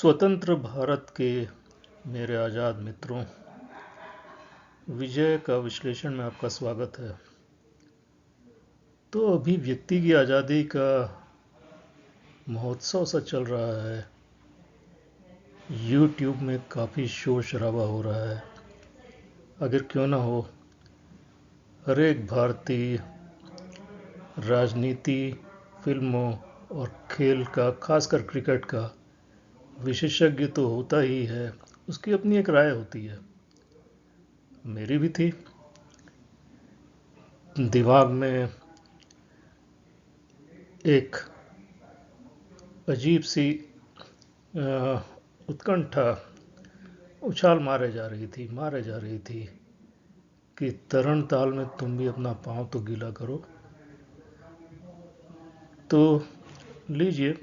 स्वतंत्र भारत के मेरे आज़ाद मित्रों, विजय का विश्लेषण में आपका स्वागत है। तो अभी व्यक्ति की आज़ादी का महोत्सव सा चल रहा है। YouTube में काफ़ी शोर शराबा हो रहा है। अगर क्यों ना हो, हर एक भारतीय राजनीति, फिल्मों और खेल का, खासकर क्रिकेट का विशेषज्ञ तो होता ही है। उसकी अपनी एक राय होती है। मेरी भी थी। दिमाग में एक अजीब सी उत्कंठा उछाल मारे जा रही थी कि तरण ताल में तुम भी अपना पाँव तो गीला करो। तो लीजिए,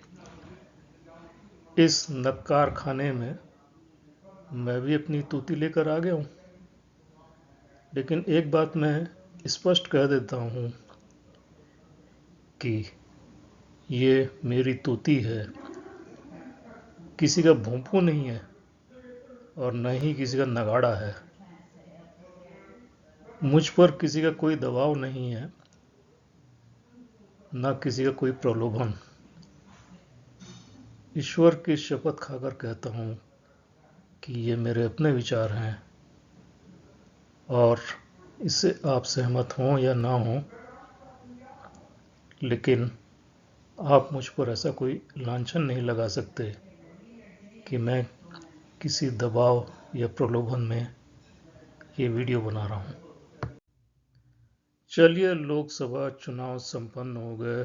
इस नक्कार खाने में मैं भी अपनी तूती लेकर आ गया हूँ। लेकिन एक बात मैं स्पष्ट कह देता हूँ कि ये मेरी तूती है, किसी का भोंपू नहीं है और न ही किसी का नगाड़ा है। मुझ पर किसी का कोई दबाव नहीं है, न किसी का कोई प्रलोभन। ईश्वर की शपथ खाकर कहता हूँ कि ये मेरे अपने विचार हैं और इससे आप सहमत हों या ना हों, लेकिन आप मुझ पर ऐसा कोई लांछन नहीं लगा सकते कि मैं किसी दबाव या प्रलोभन में ये वीडियो बना रहा हूँ। चलिए, लोकसभा चुनाव संपन्न हो गए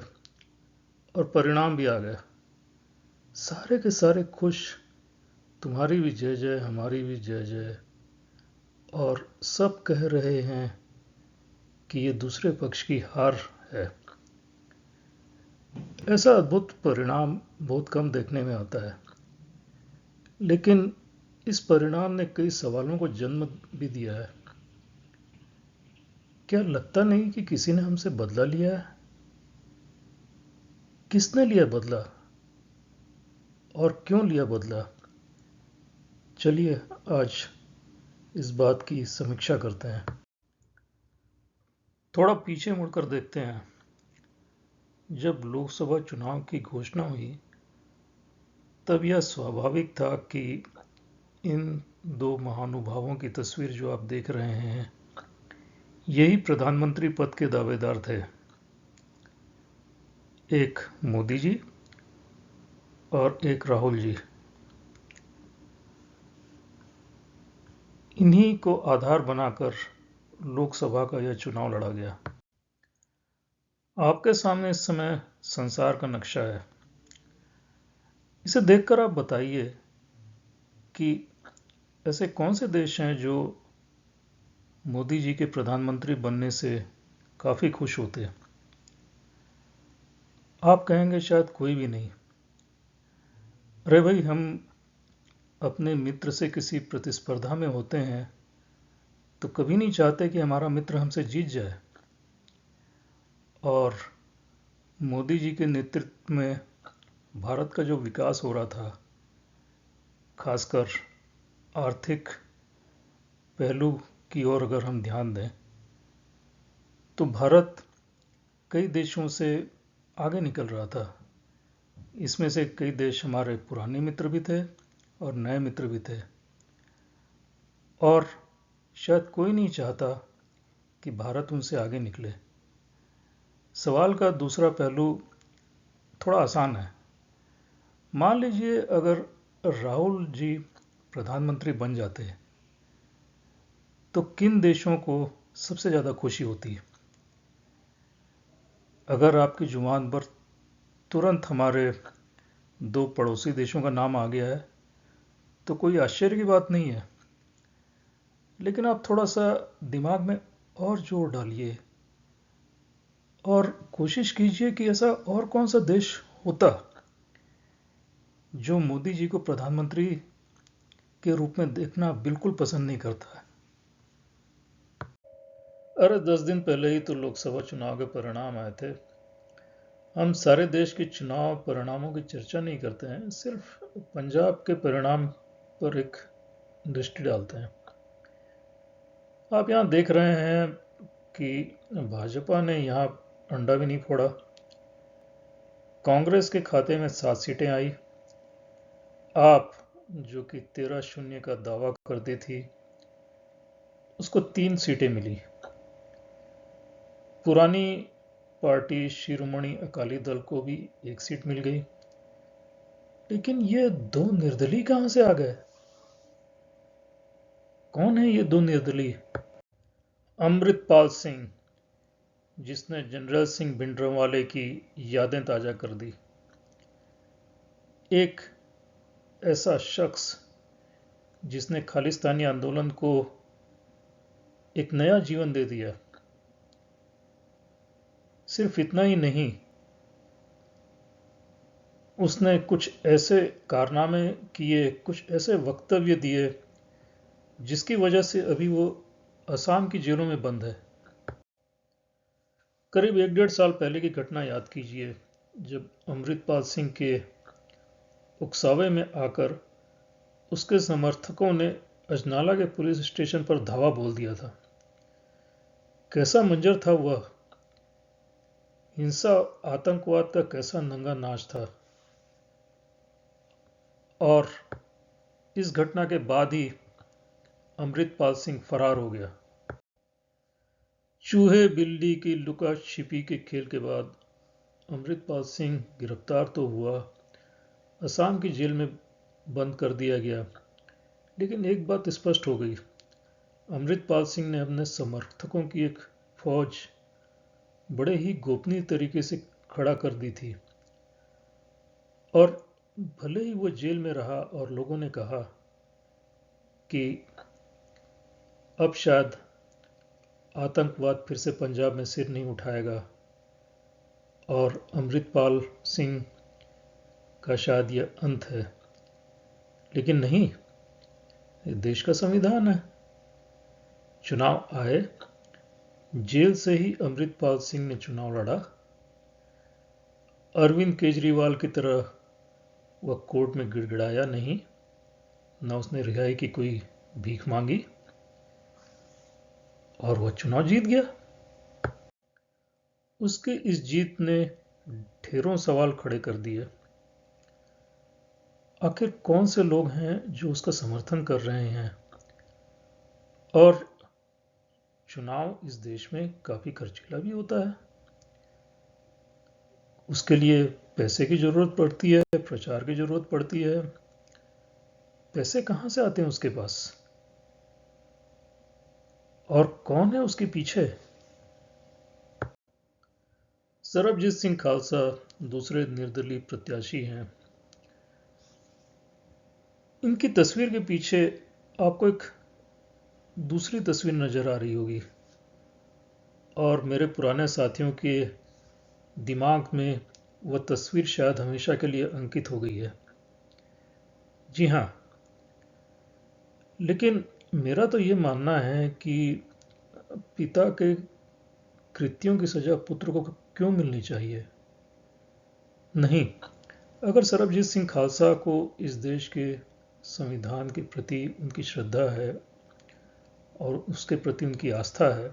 और परिणाम भी आ गए। सारे के सारे खुश, तुम्हारी भी जय जय, हमारी भी जय जय, और सब कह रहे हैं कि ये दूसरे पक्ष की हार है। ऐसा अद्भुत परिणाम बहुत कम देखने में आता है, लेकिन इस परिणाम ने कई सवालों को जन्म भी दिया है। क्या लगता नहीं कि किसी ने हमसे बदला लिया है? किसने लिया बदला और क्यों लिया बदला? चलिए आज इस बात की समीक्षा करते हैं। थोड़ा पीछे मुड़कर देखते हैं। जब लोकसभा चुनाव की घोषणा हुई, तब यह स्वाभाविक था कि इन दो महानुभावों की तस्वीर जो आप देख रहे हैं, यही प्रधानमंत्री पद के दावेदार थे। एक मोदी जी और एक राहुल जी। इन्हीं को आधार बनाकर लोकसभा का यह चुनाव लड़ा गया। आपके सामने इस समय संसार का नक्शा है। इसे देखकर आप बताइए कि ऐसे कौन से देश हैं जो मोदी जी के प्रधानमंत्री बनने से काफ़ी खुश होते हैं। आप कहेंगे शायद कोई भी नहीं। अरे भाई, हम अपने मित्र से किसी प्रतिस्पर्धा में होते हैं तो कभी नहीं चाहते कि हमारा मित्र हमसे जीत जाए। और मोदी जी के नेतृत्व में भारत का जो विकास हो रहा था, खासकर आर्थिक पहलू की ओर अगर हम ध्यान दें, तो भारत कई देशों से आगे निकल रहा था। इसमें से कई देश हमारे पुराने मित्र भी थे और नए मित्र भी थे, और शायद कोई नहीं चाहता कि भारत उनसे आगे निकले। सवाल का दूसरा पहलू थोड़ा आसान है। मान लीजिए अगर राहुल जी प्रधानमंत्री बन जाते तो किन देशों को सबसे ज़्यादा खुशी होती है? अगर आपकी जुबान पर तुरंत हमारे दो पड़ोसी देशों का नाम आ गया है तो कोई आश्चर्य की बात नहीं है। लेकिन आप थोड़ा सा दिमाग में और जोर डालिए और कोशिश कीजिए कि ऐसा और कौन सा देश होता जो मोदी जी को प्रधानमंत्री के रूप में देखना बिल्कुल पसंद नहीं करता है। अरे 10 दिन पहले ही तो लोकसभा चुनाव के परिणाम आए थे। हम सारे देश के चुनाव परिणामों की चर्चा नहीं करते हैं, सिर्फ पंजाब के परिणाम पर एक दृष्टि डालते हैं। आप यहाँ देख रहे हैं कि भाजपा ने यहाँ अंडा भी नहीं फोड़ा। कांग्रेस के खाते में 7 सीटें आई। आप जो कि 13-0 का दावा करती थी, उसको 3 सीटें मिली। पुरानी पार्टी शिरोमणि अकाली दल को भी 1 सीट मिल गई। लेकिन ये 2 निर्दलीय कहां से आ गए? कौन है ये 2 निर्दलीय? अमृतपाल सिंह, जिसने जनरल सिंह भिंडरांवाले की यादें ताजा कर दी। एक ऐसा शख्स जिसने खालिस्तानी आंदोलन को एक नया जीवन दे दिया। सिर्फ इतना ही नहीं, उसने कुछ ऐसे कारनामे किए, कुछ ऐसे वक्तव्य दिए जिसकी वजह से अभी वो असम की जेलों में बंद है। करीब 1-1.5 साल पहले की घटना याद कीजिए, जब अमृतपाल सिंह के उकसावे में आकर उसके समर्थकों ने अजनाला के पुलिस स्टेशन पर धावा बोल दिया था। कैसा मंजर था वह! हिंसा, आतंकवाद का कैसा नंगा नाच था। और इस घटना के बाद ही अमृतपाल सिंह फरार हो गया। चूहे बिल्ली की लुका छिपी के खेल के बाद अमृतपाल सिंह गिरफ्तार तो हुआ, असम की जेल में बंद कर दिया गया। लेकिन एक बात स्पष्ट हो गई, अमृतपाल सिंह ने अपने समर्थकों की एक फौज बड़े ही गोपनीय तरीके से खड़ा कर दी थी। और भले ही वो जेल में रहा और लोगों ने कहा कि अब शायद आतंकवाद फिर से पंजाब में सिर नहीं उठाएगा और अमृतपाल सिंह का शायद यह अंत है, लेकिन नहीं, ये देश का संविधान है। चुनाव आए, जेल से ही अमृतपाल सिंह ने चुनाव लड़ा। अरविंद केजरीवाल की तरह वह कोर्ट में गिड़गिड़ाया नहीं, न उसने रिहाई की कोई भीख मांगी, और वह चुनाव जीत गया। उसके इस जीत ने ढेरों सवाल खड़े कर दिए। आखिर कौन से लोग हैं जो उसका समर्थन कर रहे हैं? और चुनाव इस देश में काफी खर्चीला भी होता है। उसके लिए पैसे की जरूरत पड़ती है, प्रचार की जरूरत पड़ती है। पैसे कहां से आते हैं उसके पास? और कौन है उसके पीछे? सरबजीत सिंह खालसा दूसरे निर्दलीय प्रत्याशी हैं। इनकी तस्वीर के पीछे आपको एक दूसरी तस्वीर नजर आ रही होगी, और मेरे पुराने साथियों के दिमाग में वह तस्वीर शायद हमेशा के लिए अंकित हो गई है। जी हाँ, लेकिन मेरा तो ये मानना है कि पिता के कृत्यों की सजा पुत्र को क्यों मिलनी चाहिए? नहीं, अगर सरबजीत सिंह खालसा को इस देश के संविधान के प्रति उनकी श्रद्धा है और उसके प्रति उनकी आस्था है,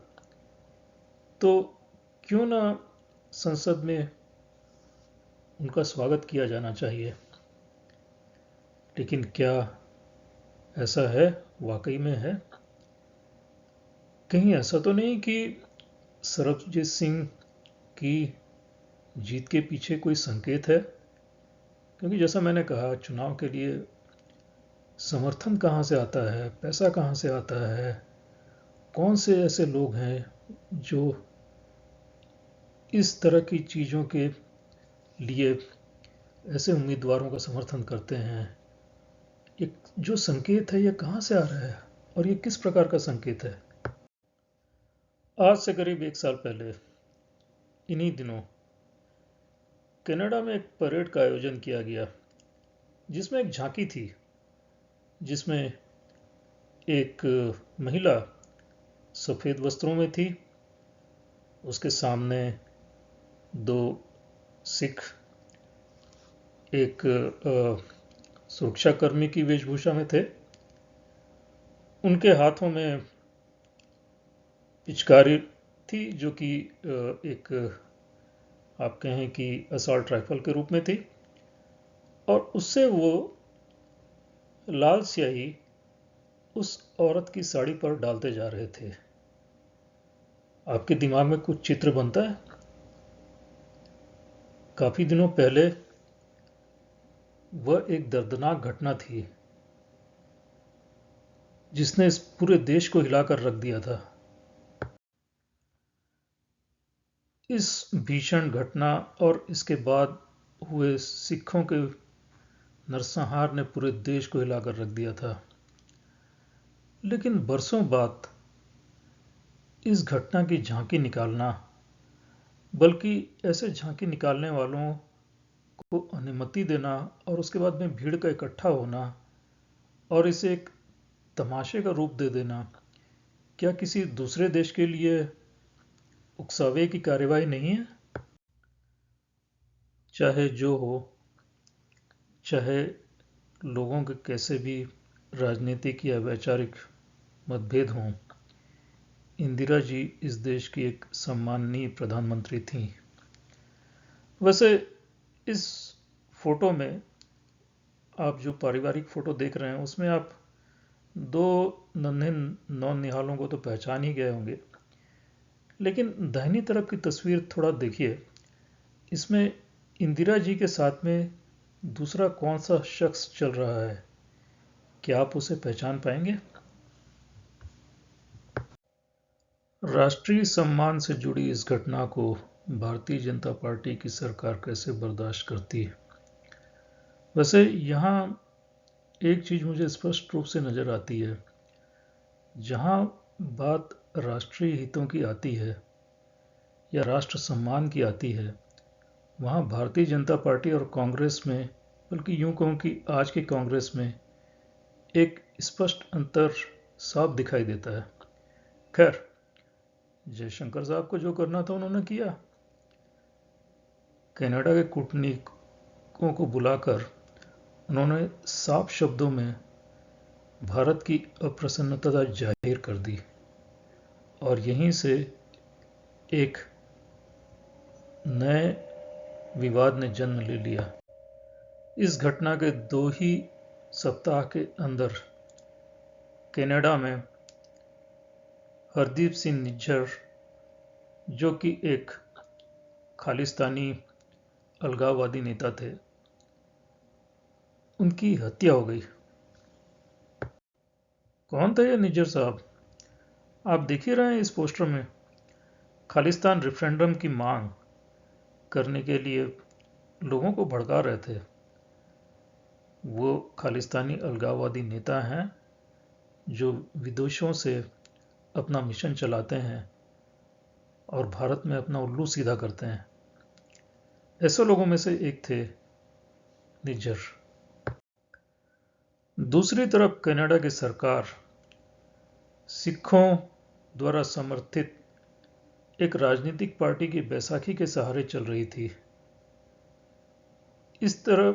तो क्यों ना संसद में उनका स्वागत किया जाना चाहिए। लेकिन क्या ऐसा है? वाकई में है? कहीं ऐसा तो नहीं कि सरबजीत सिंह की जीत के पीछे कोई संकेत है? क्योंकि जैसा मैंने कहा, चुनाव के लिए समर्थन कहाँ से आता है, पैसा कहाँ से आता है, कौन से ऐसे लोग हैं जो इस तरह की चीज़ों के लिए ऐसे उम्मीदवारों का समर्थन करते हैं? एक जो संकेत है, यह कहाँ से आ रहा है और ये किस प्रकार का संकेत है? आज से करीब 1 साल पहले इन्हीं दिनों कनाडा में एक परेड का आयोजन किया गया, जिसमें एक झांकी थी, जिसमें एक महिला सफ़ेद वस्त्रों में थी। उसके सामने 2 सिख एक सुरक्षाकर्मी की वेशभूषा में थे। उनके हाथों में पिचकारी थी जो कि एक आप कहें कि असॉल्ट राइफल के रूप में थी, और उससे वो लाल स्याही उस औरत की साड़ी पर डालते जा रहे थे। आपके दिमाग में कुछ चित्र बनता है? काफी दिनों पहले वह एक दर्दनाक घटना थी जिसने इस पूरे देश को हिलाकर रख दिया था। इस भीषण घटना और इसके बाद हुए सिखों के नरसंहार ने पूरे देश को हिलाकर रख दिया था। लेकिन बरसों बाद इस घटना की झांकी निकालना, बल्कि ऐसे झांकी निकालने वालों को अनुमति देना और उसके बाद में भीड़ का इकट्ठा होना और इसे एक तमाशे का रूप दे देना, क्या किसी दूसरे देश के लिए उकसावे की कार्यवाही नहीं है? चाहे जो हो, चाहे लोगों के कैसे भी राजनीतिक या वैचारिक मतभेद हों, इंदिरा जी इस देश की एक सम्माननीय प्रधानमंत्री थीं। वैसे इस फोटो में आप जो पारिवारिक फोटो देख रहे हैं उसमें आप दो नन्हे नौनिहालों को तो पहचान ही गए होंगे, लेकिन दाहिनी तरफ की तस्वीर थोड़ा देखिए। इसमें इंदिरा जी के साथ में दूसरा कौन सा शख्स चल रहा है? क्या आप उसे पहचान पाएंगे? राष्ट्रीय सम्मान से जुड़ी इस घटना को भारतीय जनता पार्टी की सरकार कैसे बर्दाश्त करती है? वैसे यहाँ एक चीज मुझे स्पष्ट रूप से नजर आती है। जहाँ बात राष्ट्रीय हितों की आती है या राष्ट्र सम्मान की आती है, वहाँ भारतीय जनता पार्टी और कांग्रेस में, बल्कि यूं कहूँ कि आज की कांग्रेस में, एक स्पष्ट अंतर साफ दिखाई देता है। खैर, जयशंकर साहब को जो करना था उन्होंने किया। कनाडा के कूटनीतिकों को बुलाकर उन्होंने साफ शब्दों में भारत की अप्रसन्नता जाहिर कर दी और यहीं से एक नए विवाद ने जन्म ले लिया। इस घटना के 2 ही सप्ताह के अंदर कनाडा में हरदीप सिंह निज्जर, जो कि एक खालिस्तानी अलगाववादी नेता थे, उनकी हत्या हो गई। कौन थे ये निज्जर साहब? आप देख ही रहे हैं इस पोस्टर में। खालिस्तान रेफरेंडम की मांग करने के लिए लोगों को भड़का रहे थे। वो खालिस्तानी अलगाववादी नेता हैं जो विदेशों से अपना मिशन चलाते हैं और भारत में अपना उल्लू सीधा करते हैं। ऐसे लोगों में से एक थे निज्जर। दूसरी तरफ कनाडा की सरकार सिखों द्वारा समर्थित एक राजनीतिक पार्टी की बैसाखी के सहारे चल रही थी। इस तरह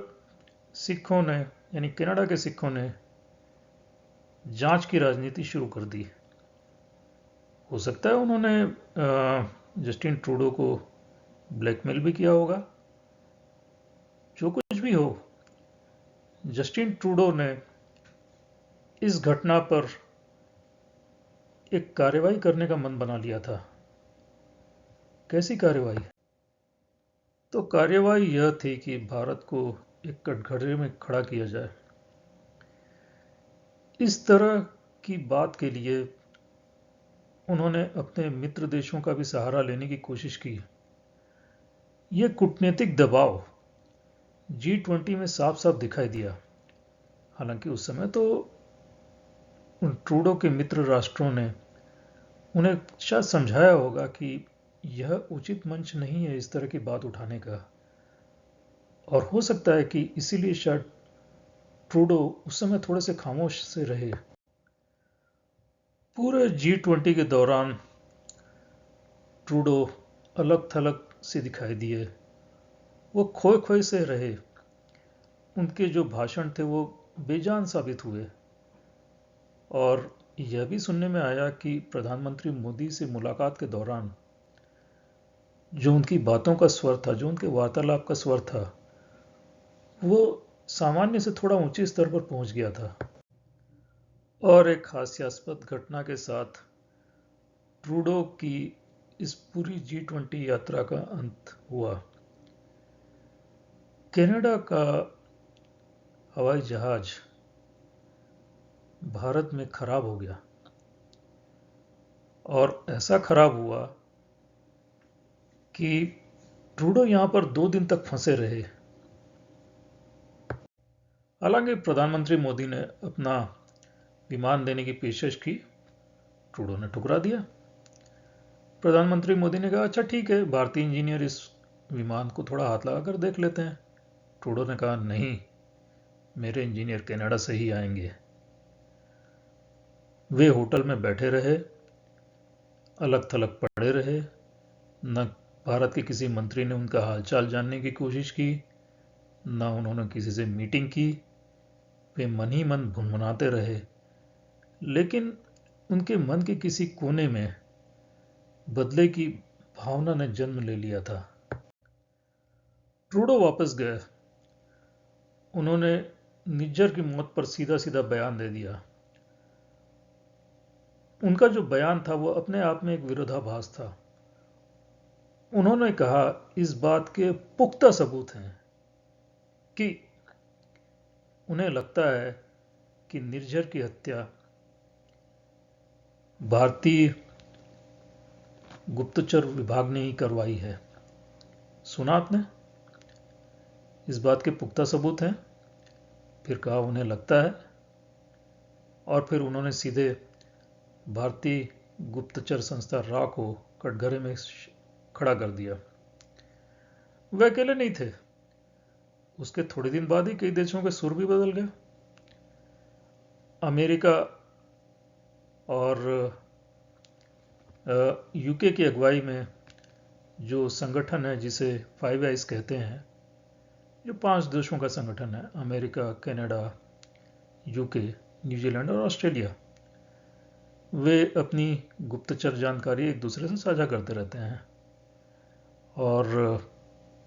सिखों ने, यानी कनाडा के सिखों ने, जांच की राजनीति शुरू कर दी। हो सकता है उन्होंने जस्टिन ट्रूडो को ब्लैकमेल भी किया होगा। जो कुछ भी हो, जस्टिन ट्रूडो ने इस घटना पर एक कार्रवाई करने का मन बना लिया था। कैसी कार्रवाई? तो कार्रवाई यह थी कि भारत को एक कटघरे में खड़ा किया जाए। इस तरह की बात के लिए उन्होंने अपने मित्र देशों का भी सहारा लेने की कोशिश की। यह कूटनीतिक दबाव G20 में साफ साफ दिखाई दिया। हालांकि उस समय तो उन ट्रूडो के मित्र राष्ट्रों ने उन्हें शायद समझाया होगा कि यह उचित मंच नहीं है इस तरह की बात उठाने का, और हो सकता है कि इसीलिए शायद ट्रूडो उस समय थोड़े से खामोश से रहे। पूरे G20 के दौरान ट्रूडो अलग थलग से दिखाई दिए वो खोए खोए से रहे। उनके जो भाषण थे वो बेजान साबित हुए। और यह भी सुनने में आया कि प्रधानमंत्री मोदी से मुलाकात के दौरान जो उनकी बातों का स्वर था, जो उनके वार्तालाप का स्वर था, वो सामान्य से थोड़ा ऊंचे स्तर पर पहुंच गया था। और एक हास्यास्पद घटना के साथ ट्रूडो की इस पूरी G20 यात्रा का अंत हुआ। कनाडा का हवाई जहाज भारत में खराब हो गया और ऐसा खराब हुआ कि ट्रूडो यहां पर 2 दिन तक फंसे रहे। हालांकि प्रधानमंत्री मोदी ने अपना विमान देने की पेशकश की, ट्रूडो ने ठुकरा दिया। प्रधानमंत्री मोदी ने कहा, अच्छा ठीक है, भारतीय इंजीनियर इस विमान को थोड़ा हाथ लगा कर देख लेते हैं। ट्रूडो ने कहा, नहीं, मेरे इंजीनियर कनाडा से ही आएंगे। वे होटल में बैठे रहे, अलग थलग पड़े रहे। न भारत के किसी मंत्री ने उनका हालचाल जानने की कोशिश की, न उन्होंने किसी से मीटिंग की। वे मन ही मन भुनभुनाते रहे, लेकिन उनके मन के किसी कोने में बदले की भावना ने जन्म ले लिया था। ट्रूडो वापस गए। उन्होंने निज्जर की मौत पर सीधा सीधा बयान दे दिया। उनका जो बयान था वो अपने आप में एक विरोधाभास था। उन्होंने कहा, इस बात के पुख्ता सबूत हैं कि उन्हें लगता है कि निर्झर की हत्या भारतीय गुप्तचर विभाग ने ही करवाई है। सुना आपने? इस बात के पुख्ता सबूत हैं। फिर कहा उन्हें लगता है, और फिर उन्होंने सीधे भारतीय गुप्तचर संस्था रा को कटघरे में खड़ा कर दिया। वे अकेले नहीं थे। उसके थोड़े दिन बाद ही कई देशों के सुर भी बदल गए। अमेरिका और यूके की अगुवाई में जो संगठन है जिसे फाइव आइज कहते हैं, जो 5 देशों का संगठन है, अमेरिका, कनाडा, यूके, न्यूजीलैंड और ऑस्ट्रेलिया, वे अपनी गुप्तचर जानकारी एक दूसरे से साझा करते रहते हैं और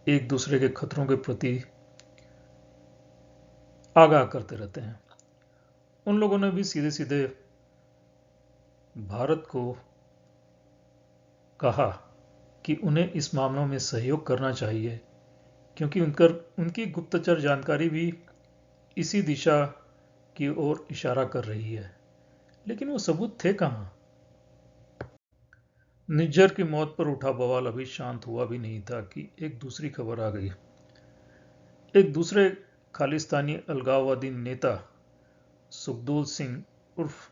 एक दूसरे के खतरों के प्रति आगाह करते रहते हैं। उन लोगों ने भी सीधे सीधे भारत को कहा कि उन्हें इस मामलों में सहयोग करना चाहिए, क्योंकि उनकी गुप्तचर जानकारी भी इसी दिशा की ओर इशारा कर रही है। लेकिन वो सबूत थे कहां? निज्जर की मौत पर उठा बवाल अभी शांत हुआ भी नहीं था कि एक दूसरी खबर आ गई। एक दूसरे खालिस्तानी अलगाववादी नेता सुखदूल सिंह उर्फ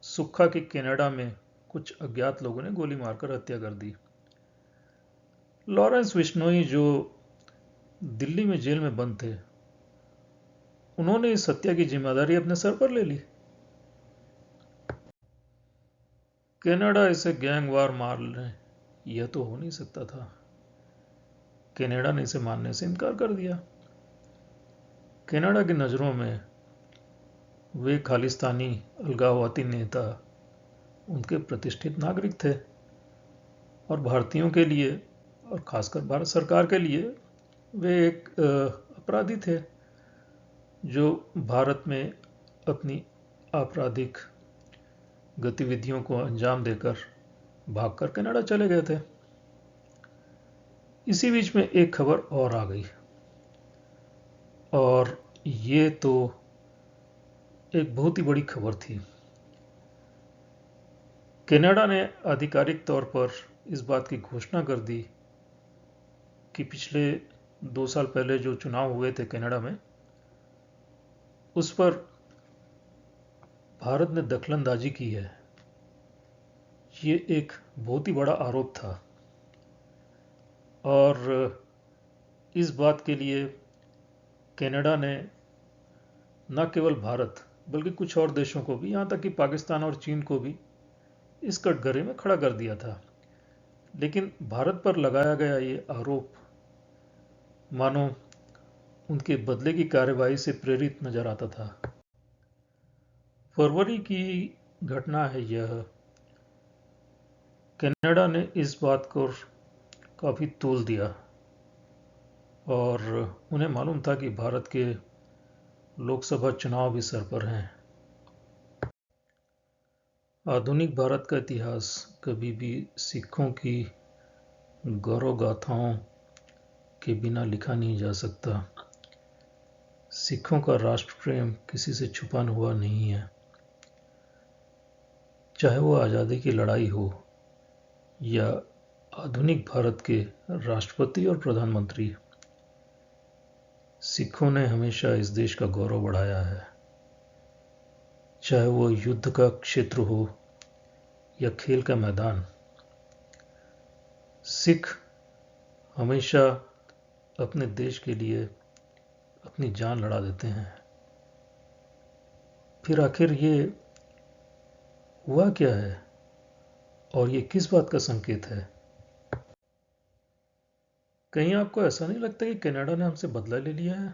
सुक्खा की कनाडा में कुछ अज्ञात लोगों ने गोली मारकर हत्या कर दी। लॉरेंस बिश्नोई, जो दिल्ली में जेल में बंद थे, उन्होंने इस हत्या की जिम्मेदारी अपने सर पर ले ली। कनाडा इसे गैंग वार मान ले, यह तो हो नहीं सकता था। कनाडा ने इसे मानने से इनकार कर दिया। कनाडा की नज़रों में वे खालिस्तानी अलगाववादी नेता उनके प्रतिष्ठित नागरिक थे और भारतीयों के लिए और खासकर भारत सरकार के लिए वे एक अपराधी थे जो भारत में अपनी आपराधिक गतिविधियों को अंजाम देकर भागकर कनाडा चले गए थे। इसी बीच में एक खबर और आ गई, और ये तो एक बहुत ही बड़ी खबर थी। कनाडा ने आधिकारिक तौर पर इस बात की घोषणा कर दी कि पिछले 2 साल पहले जो चुनाव हुए थे कनाडा में, उस पर भारत ने दखलंदाजी की है। ये एक बहुत ही बड़ा आरोप था और इस बात के लिए कनाडा ने न केवल भारत बल्कि कुछ और देशों को भी, यहाँ तक कि पाकिस्तान और चीन को भी इस कटघरे में खड़ा कर दिया था। लेकिन भारत पर लगाया गया ये आरोप मानो उनके बदले की कार्यवाही से प्रेरित नजर आता था। फरवरी की घटना है यह। कनाडा ने इस बात को काफ़ी तूल दिया और उन्हें मालूम था कि भारत के लोकसभा चुनाव भी सर पर हैं। आधुनिक भारत का इतिहास कभी भी सिखों की गौरव गाथाओं के बिना लिखा नहीं जा सकता। सिखों का राष्ट्र प्रेम किसी से छुपा हुआ नहीं है, चाहे वो आज़ादी की लड़ाई हो या आधुनिक भारत के राष्ट्रपति और प्रधानमंत्री। सिखों ने हमेशा इस देश का गौरव बढ़ाया है, चाहे वो युद्ध का क्षेत्र हो या खेल का मैदान। सिख हमेशा अपने देश के लिए अपनी जान लड़ा देते हैं। फिर आखिर ये हुआ क्या है और ये किस बात का संकेत है? कहीं आपको ऐसा नहीं लगता कि कनाडा ने हमसे बदला ले लिया है?